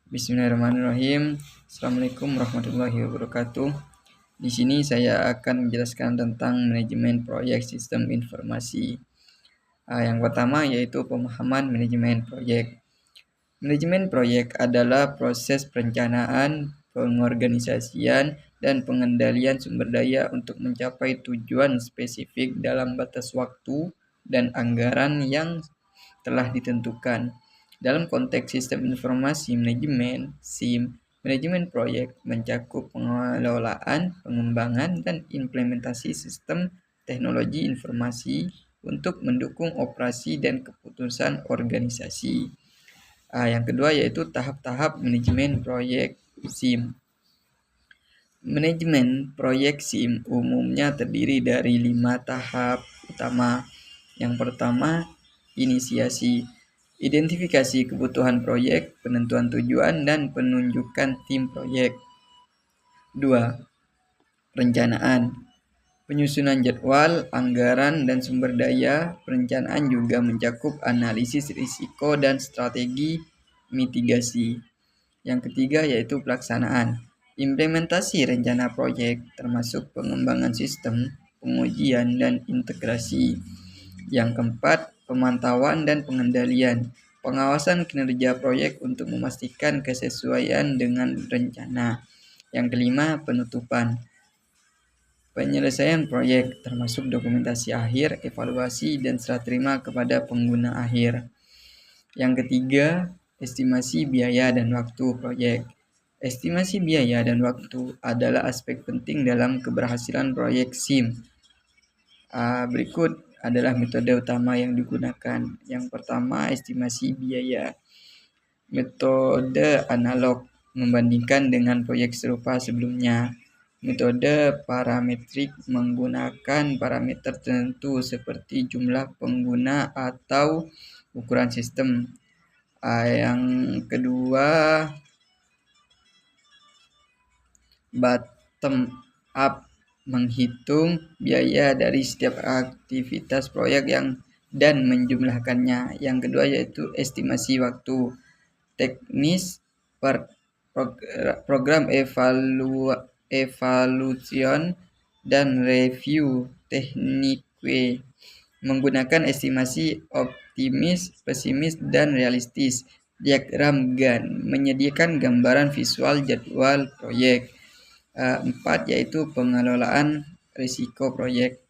Bismillahirrahmanirrahim. Assalamualaikum warahmatullahi wabarakatuh. Di sini saya akan menjelaskan tentang manajemen proyek sistem informasi. Yang pertama yaitu pemahaman manajemen proyek. Manajemen proyek adalah proses perencanaan, pengorganisasian, dan pengendalian sumber daya untuk mencapai tujuan spesifik dalam batas waktu dan anggaran yang telah ditentukan. Dalam konteks sistem informasi manajemen (SIM), manajemen proyek mencakup pengelolaan, pengembangan, dan implementasi sistem teknologi informasi untuk mendukung operasi dan keputusan organisasi. Yang kedua yaitu tahap-tahap manajemen proyek SIM. Manajemen proyek SIM umumnya terdiri dari 5 tahap utama. Yang pertama, inisiasi. Identifikasi kebutuhan proyek, penentuan tujuan, dan penunjukan tim proyek. 2. Perencanaan. Penyusunan jadwal, anggaran, dan sumber daya. Perencanaan juga mencakup analisis risiko dan strategi mitigasi. Yang ketiga yaitu pelaksanaan. Implementasi rencana proyek termasuk pengembangan sistem, pengujian, dan integrasi. Yang keempat, pemantauan dan pengendalian. Pengawasan kinerja proyek untuk memastikan kesesuaian dengan rencana. Yang kelima, penutupan. Penyelesaian proyek termasuk dokumentasi akhir, evaluasi, dan serah terima kepada pengguna akhir. Yang ketiga, estimasi biaya dan waktu proyek. Estimasi biaya dan waktu adalah aspek penting dalam keberhasilan proyek SIM. Berikut adalah metode utama yang digunakan. Yang pertama, estimasi biaya. Metode analog membandingkan dengan proyek serupa sebelumnya. Metode parametrik menggunakan parameter tertentu seperti jumlah pengguna atau ukuran sistem. Yang kedua, bottom up menghitung biaya dari setiap aktivitas proyek dan menjumlahkannya. Yang kedua yaitu estimasi waktu. Teknis program evaluation dan review teknik menggunakan estimasi optimis, pesimis, dan realistis. Diagram Gantt menyediakan gambaran visual jadwal proyek. 4 yaitu pengelolaan risiko proyek.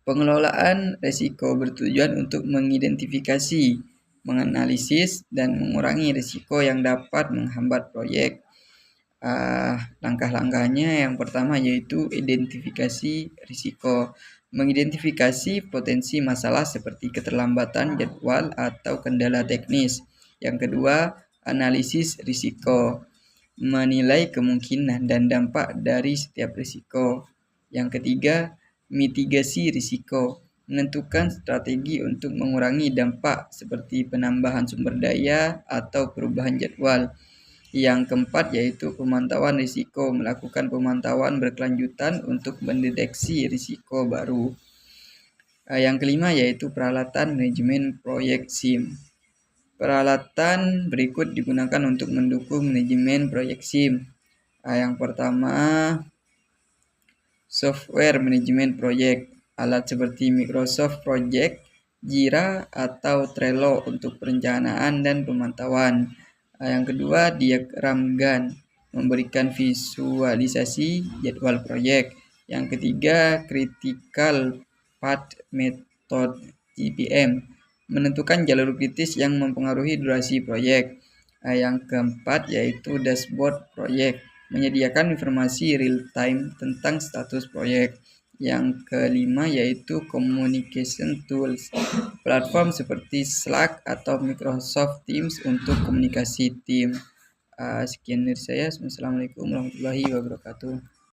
Pengelolaan risiko bertujuan untuk mengidentifikasi, menganalisis, dan mengurangi risiko yang dapat menghambat proyek. Langkah-langkahnya yang pertama yaitu identifikasi risiko. Mengidentifikasi potensi masalah seperti keterlambatan jadwal atau kendala teknis. Yang kedua, analisis risiko. Menilai kemungkinan dan dampak dari setiap risiko. Yang ketiga, mitigasi risiko. Menentukan strategi untuk mengurangi dampak seperti penambahan sumber daya atau perubahan jadwal. Yang keempat yaitu pemantauan risiko. Melakukan pemantauan berkelanjutan untuk mendeteksi risiko baru. Yang kelima yaitu peralatan manajemen proyek SIM. Peralatan berikut digunakan untuk mendukung manajemen proyek SIM. Yang pertama, software manajemen proyek. Alat seperti Microsoft Project, Jira, atau Trello untuk perencanaan dan pemantauan. Yang kedua, diagram Gantt memberikan visualisasi jadwal proyek. Yang ketiga, critical path method (CPM) menentukan jalur kritis yang mempengaruhi durasi proyek. Yang keempat yaitu dashboard proyek, menyediakan informasi real time tentang status proyek. Yang kelima yaitu communication tools, platform seperti Slack atau Microsoft Teams untuk komunikasi tim. Sekian dari saya. Assalamualaikum warahmatullahi wabarakatuh.